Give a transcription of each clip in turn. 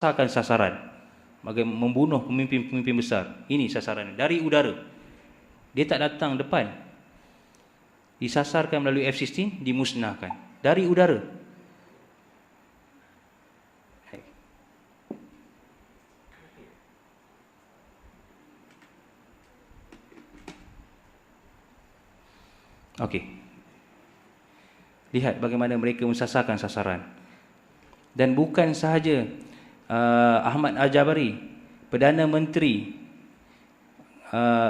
menyasarkan sasaran, bagaimana membunuh pemimpin-pemimpin besar. Ini sasaran dari udara. Dia tak datang depan. Disasarkan melalui F-16, dimusnahkan dari udara. Okey. Lihat bagaimana mereka mensasarkan sasaran. Dan bukan sahaja Ahmad Al-Jabari, Perdana Menteri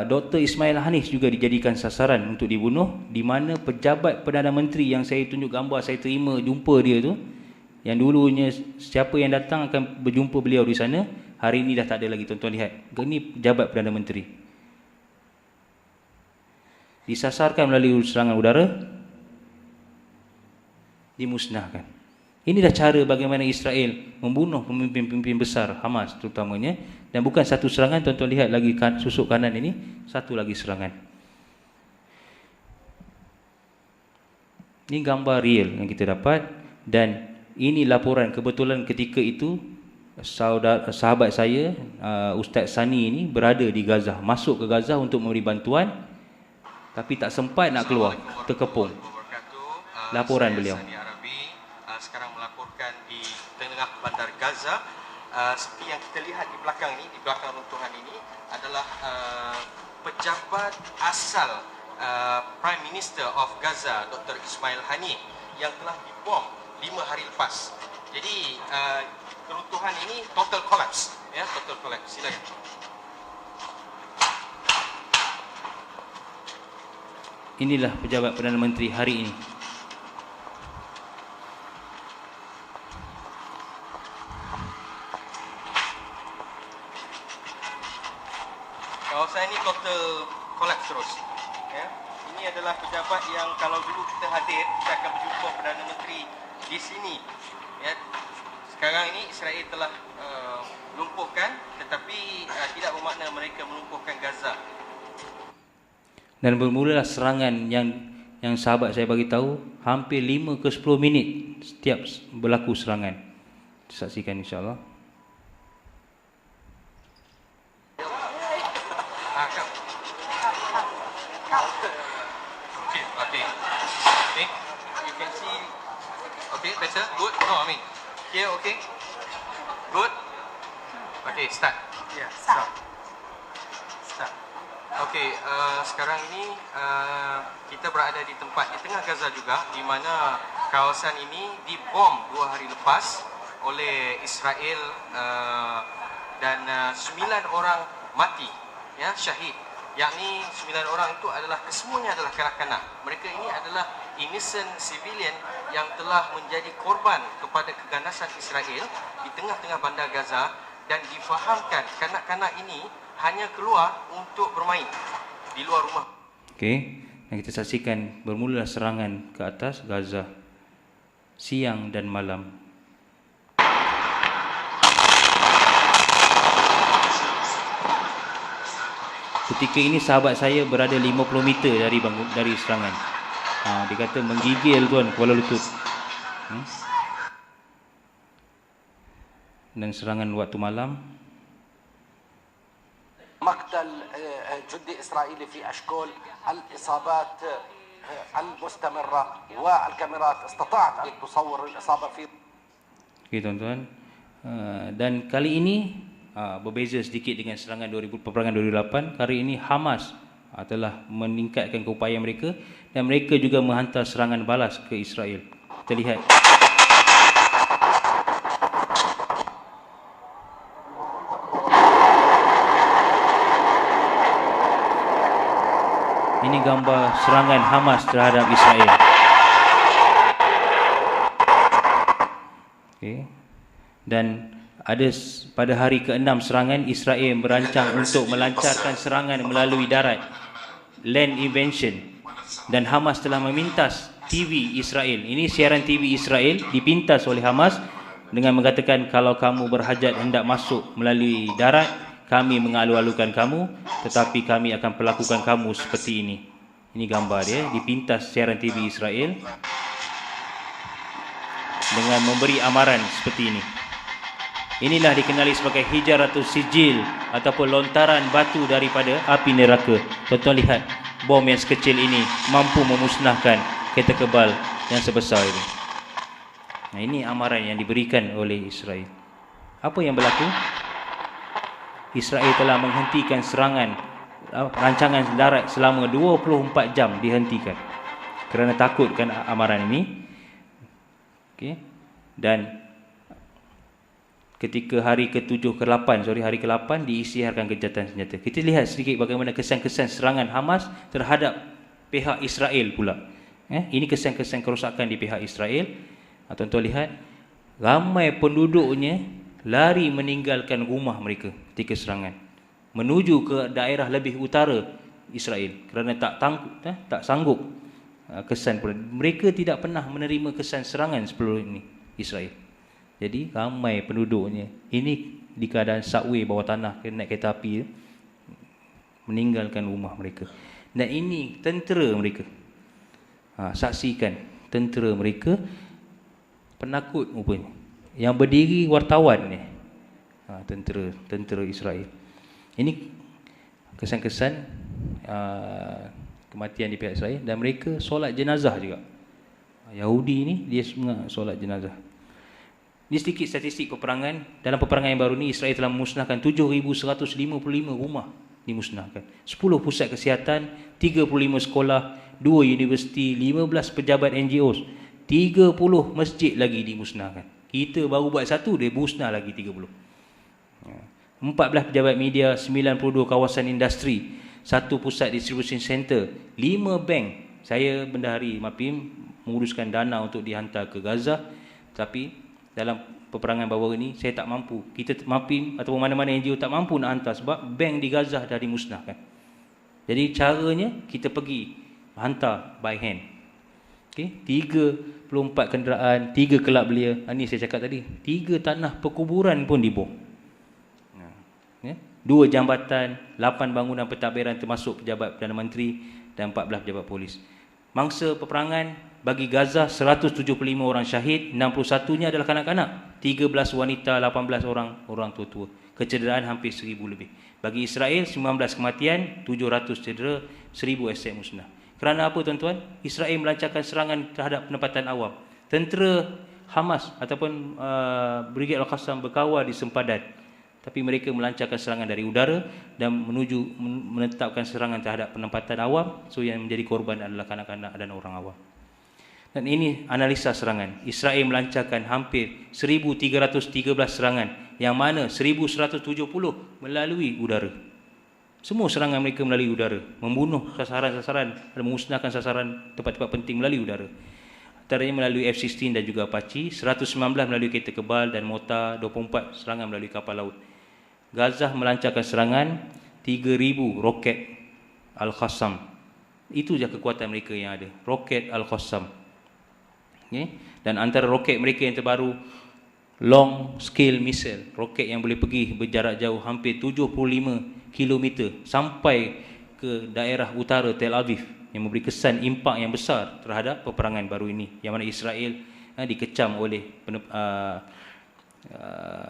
Dr. Ismail Hanif juga dijadikan sasaran untuk dibunuh, di mana pejabat Perdana Menteri yang saya tunjuk gambar, saya terima jumpa dia tu, yang dulunya siapa yang datang akan berjumpa beliau di sana, hari ini dah tak ada lagi. Tuan-tuan lihat, ini pejabat Perdana Menteri. Disasarkan melalui serangan udara, dimusnahkan. Inilah cara bagaimana Israel membunuh pemimpin-pemimpin besar Hamas terutamanya. Dan bukan satu serangan, tuan-tuan lihat lagi susuk kanan ini, satu lagi serangan. Ini gambar real yang kita dapat, dan ini laporan. Kebetulan ketika itu sahabat saya Ustaz Sani ini berada di Gaza, masuk ke Gaza untuk memberi bantuan, tapi tak sempat nak keluar, terkepung. Laporan beliau. Sekarang melaporkan di tengah bandar Gaza. Seperti yang kita lihat di belakang ini, di belakang runtuhan ini adalah pejabat asal Prime Minister of Gaza, Dr. Ismail Haniyeh, yang telah dibom 5 hari lepas. Jadi keruntuhan ini total collapse, ya, total collapse. Silakan. Inilah pejabat Perdana Menteri hari ini. Kawasan ini total collapse terus. Ya. Ini adalah pejabat yang kalau dulu kita hadir, kita akan berjumpa Perdana Menteri di sini. Ya. Sekarang ini Israel telah lumpuhkan, tetapi tidak bermakna mereka melumpuhkan Gaza. Dan bermulalah serangan yang sahabat saya bagi tahu, hampir 5 ke 10 minit setiap berlaku serangan. Saksikan insya-Allah. Okay. You can see. Okay, better. Good. No, I mean here. Okay. Good. Okay, start. Yeah, start. Okay, sekarang ini kita berada di tempat di tengah Gaza juga, di mana kawasan ini dibom 2 hari lepas oleh Israel, dan 9 orang mati, ya, syahid. Yakni 9 orang itu adalah kesemuanya adalah kanak-kanak. Mereka ini adalah innocent civilian yang telah menjadi korban kepada keganasan Israel di tengah-tengah bandar Gaza, dan difahamkan kanak-kanak ini hanya keluar untuk bermain di luar rumah. Okey, dan kita saksikan bermula serangan ke atas Gaza siang dan malam. Ketika ini sahabat saya berada 50 meter dari serangan. Dia kata menggigil tuan kepala lutut. Dan serangan waktu malam. مقتل جندي إسرائيلي في أشكول، الإصابات المستمرة والكاميرات استطاعت أن تصور الإصابة في. Okey tuan-tuan. Dan kali ini berbeza sedikit dengan peperangan 2008. Kali ini Hamas telah meningkatkan keupayaan mereka, dan mereka juga menghantar serangan balas ke Israel. Kita lihat. Ini gambar serangan Hamas terhadap Israel. Okay. Dan ada pada hari ke-6 serangan, Israel merancang untuk melancarkan serangan melalui darat, land invasion, dan Hamas telah memintas TV Israel. Ini siaran TV Israel dipintas oleh Hamas dengan mengatakan, kalau kamu berhajat hendak masuk melalui darat, kami mengalu-alukan kamu, tetapi kami akan perlakukan kamu seperti ini. Ini gambar dia, dipintas siaran TV Israel dengan memberi amaran seperti ini. Inilah dikenali sebagai hijaratus sijil ataupun lontaran batu daripada api neraka. Tuan-tuan lihat, bom yang sekecil ini mampu memusnahkan kereta kebal yang sebesar ini. Nah, ini amaran yang diberikan oleh Israel. Apa yang berlaku? Israel telah menghentikan serangan rancangan darat selama 24 jam dihentikan kerana takutkan amaran ini. Okey. Dan ketika hari ke-7 ke-8, hari ke-8 diisytiharkan gencatan senjata. Kita lihat sedikit bagaimana kesan-kesan serangan Hamas terhadap pihak Israel pula. Ini kesan-kesan kerosakan di pihak Israel. Tuan-tuan lihat, ramai penduduknya lari meninggalkan rumah mereka ketika serangan, menuju ke daerah lebih utara Israel kerana tak sanggup kesan pula. Mereka tidak pernah menerima kesan serangan sebelum ini Israel. Jadi ramai penduduknya, ini di keadaan subway bawah tanah, naik kereta api, meninggalkan rumah mereka. Dan ini tentera mereka. Saksikan tentera mereka, penakut rupanya. Yang berdiri wartawan ni, tentera Israel. Ini kesan-kesan kematian di pihak Israel. Dan mereka solat jenazah juga. Yahudi ni dia semua solat jenazah. Ini sedikit statistik peperangan. Dalam peperangan yang baru ni, Israel telah memusnahkan 7,155 rumah dimusnahkan, 10 pusat kesihatan, 35 sekolah, 2 universiti, 15 pejabat NGOs, 30 masjid lagi dimusnahkan. Kita baru buat satu, dia musnah lagi 30. 14 pejabat media, 92 kawasan industri, 1 pusat distribution center, 5 bank. Saya bendahari MAPIM menguruskan dana untuk dihantar ke Gaza, tapi dalam peperangan baru ini saya tak mampu. Kita MAPIM ataupun mana-mana NGO tak mampu nak hantar sebab bank di Gaza dah dimusnahkan. Jadi caranya kita pergi hantar by hand. Okey, 34 kenderaan, 3 kelab belia. Ini saya cakap tadi, 3 tanah perkuburan pun dibom. 2 jambatan, 8 bangunan pentadbiran termasuk pejabat Perdana Menteri dan 14 pejabat polis. Mangsa peperangan bagi Gaza 175 orang syahid, 61-nya adalah kanak-kanak, 13 wanita, 18 orang tua-tua. Kecederaan hampir 1000 lebih. Bagi Israel 19 kematian, 700 cedera, 1000 aset musnah. Kerana apa tuan-tuan? Israel melancarkan serangan terhadap penempatan awam. Tentera Hamas ataupun Brigade Al-Qassam berkawal di sempadan, tapi mereka melancarkan serangan dari udara dan menetapkan serangan terhadap penempatan awam. So yang menjadi korban adalah kanak-kanak dan orang awam. Dan ini analisa serangan. Israel melancarkan hampir 1313 serangan, yang mana 1170 melalui udara. Semua serangan mereka melalui udara, membunuh sasaran-sasaran dan memusnahkan sasaran tempat-tempat penting melalui udara. Antaranya melalui F-16 dan juga Apache, 119 melalui kereta kebal dan mortar, 24 serangan melalui kapal laut. Gaza melancarkan serangan 3,000 roket Al-Qassam. Itu je kekuatan mereka yang ada, roket Al-Qassam. Okay. Dan antara roket mereka yang terbaru, long scale missile, roket yang boleh pergi berjarak jauh hampir 75 km sampai ke daerah utara Tel Aviv, yang memberi kesan impak yang besar terhadap peperangan baru ini, yang mana Israel dikecam oleh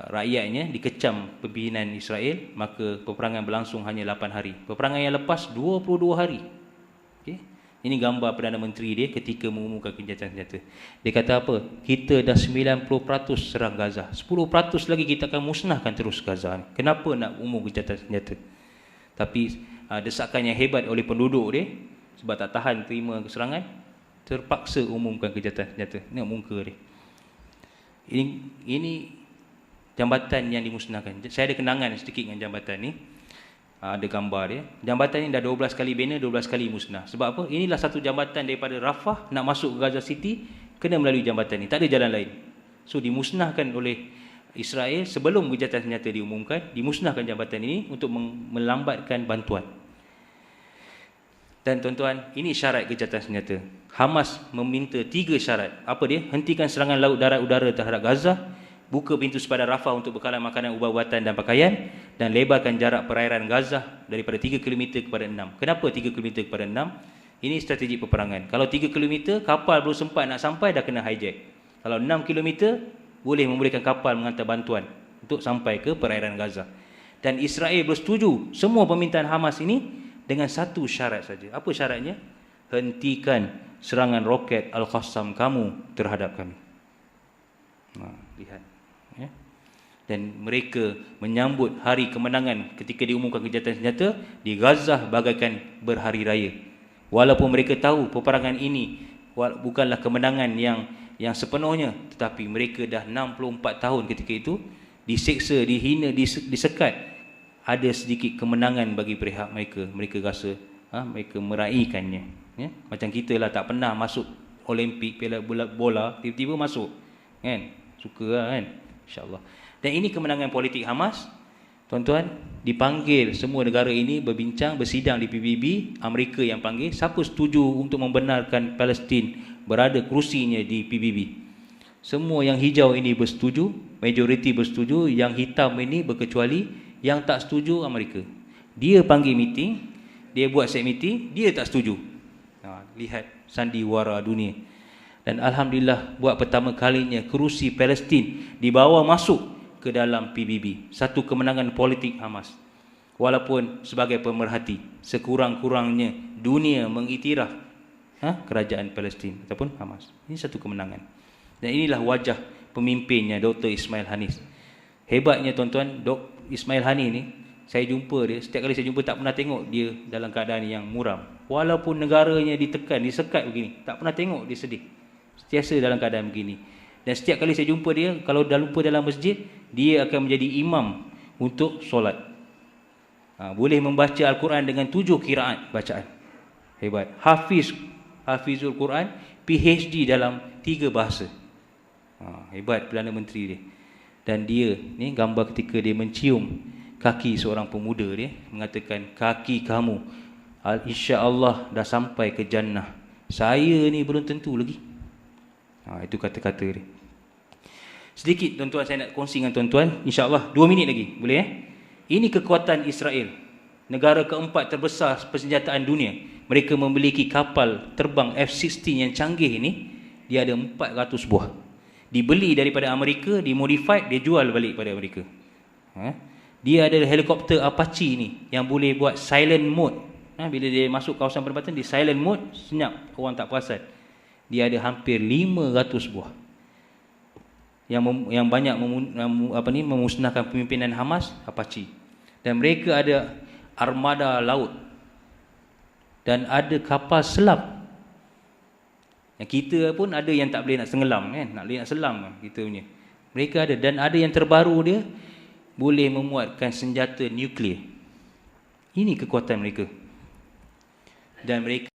rakyatnya, dikecam pimpinan Israel. Maka peperangan berlangsung hanya 8 hari. Peperangan yang lepas 22 hari. Okay. Ini gambar Perdana Menteri dia ketika mengumumkan gencatan senjata. Dia kata apa? Kita dah 90% serang Gaza, 10% lagi kita akan musnahkan terus Gaza. Kenapa nak umum gencatan senjata? Tapi desakan yang hebat oleh penduduk dia, sebab tak tahan terima serangan, terpaksa umumkan gencatan senjata. Tengok muka dia. Ini jambatan yang dimusnahkan. Saya ada kenangan sedikit dengan jambatan ni. Ada gambar dia. Jambatan ini dah 12 kali bina, 12 kali musnah. Sebab apa? Inilah satu jambatan daripada Rafah nak masuk ke Gaza City, kena melalui jambatan ini. Tak ada jalan lain. So dimusnahkan oleh Israel sebelum gencatan senjata diumumkan. Dimusnahkan jambatan ini untuk melambatkan bantuan. Dan tuan-tuan, ini syarat gencatan senjata. Hamas meminta 3 syarat. Apa dia? Hentikan serangan laut, darat, udara terhadap Gaza, buka pintu sepadan Rafah untuk bekalan makanan, ubat-ubatan dan pakaian, dan lebarkan jarak perairan Gaza daripada 3 km kepada 6. Kenapa 3 km kepada 6? Ini strategi peperangan. Kalau 3 km, kapal belum sempat nak sampai, dah kena hijack. Kalau 6 km, boleh membolehkan kapal menghantar bantuan untuk sampai ke perairan Gaza. Dan Israel bersetuju semua permintaan Hamas ini dengan satu syarat saja. Apa syaratnya? Hentikan serangan roket Al-Qassam kamu terhadap kami. Lihat. Ya. Dan mereka menyambut hari kemenangan ketika diumumkan kejahatan senjata di Gaza bagaikan berhari raya. Walaupun mereka tahu peperangan ini bukanlah kemenangan yang sepenuhnya, tetapi mereka dah 64 tahun ketika itu diseksa, dihina, disekat. Ada sedikit kemenangan bagi pihak mereka. Mereka rasa mereka meraihkannya. Ya? Macam kita lah tak pernah masuk Olimpik, piala bola, tiba-tiba masuk. Kan? Suka lah kan? InsyaAllah. Dan ini kemenangan politik Hamas. Tuan-tuan, dipanggil semua negara ini berbincang, bersidang di PBB. Amerika yang panggil. Siapa setuju untuk membenarkan Palestin berada kerusinya di PBB? Semua yang hijau ini bersetuju, majoriti bersetuju. Yang hitam ini berkecuali. Yang tak setuju Amerika. Dia panggil meeting, dia buat set meeting, dia tak setuju. Lihat sandiwara dunia. Dan Alhamdulillah buat pertama kalinya kerusi Palestin dibawa masuk ke dalam PBB. Satu kemenangan politik Hamas. Walaupun sebagai pemerhati, sekurang-kurangnya dunia mengiktiraf kerajaan Palestin ataupun Hamas. Ini satu kemenangan. Dan inilah wajah pemimpinnya Dr. Ismail Haniyeh. Hebatnya tuan-tuan, Ismail Haniyeh ni, saya jumpa dia, setiap kali saya jumpa tak pernah tengok dia dalam keadaan yang muram. Walaupun negaranya ditekan, disekat begini, tak pernah tengok dia sedih. Sentiasa dalam keadaan begini. Dan setiap kali saya jumpa dia, kalau dah lupa dalam masjid, dia akan menjadi imam untuk solat. Boleh membaca Al-Quran dengan 7 qiraat bacaan. Hebat. Hafizul Quran, PhD dalam 3 bahasa. Hebat Perdana Menteri dia. Dan dia ni gambar ketika dia mencium kaki seorang pemuda dia, mengatakan kaki kamu insya-Allah dah sampai ke jannah. Saya ni belum tentu lagi. Itu kata-kata dia. Sedikit tuan-tuan saya nak kongsi dengan tuan-tuan, insya-Allah 2 minit lagi, boleh Ini kekuatan Israel. Negara keempat terbesar persenjataan dunia. Mereka memiliki kapal terbang F-16 yang canggih ini, dia ada 400 buah. Dibeli daripada Amerika, dimodified, dia jual balik pada Amerika. Dia ada helikopter Apache ni yang boleh buat silent mode. Bila dia masuk kawasan perbatasan, di silent mode, senyap, orang tak perasan. Dia ada hampir 500 buah. Yang banyak memusnahkan pimpinan Hamas, Apache. Dan mereka ada armada laut. Dan ada kapal selam. Yang kita pun ada yang tak boleh nak tenggelam kan, nak selam kan kita punya. Mereka ada, dan ada yang terbaru dia boleh memuatkan senjata nuklear. Ini kekuatan mereka. Dan mereka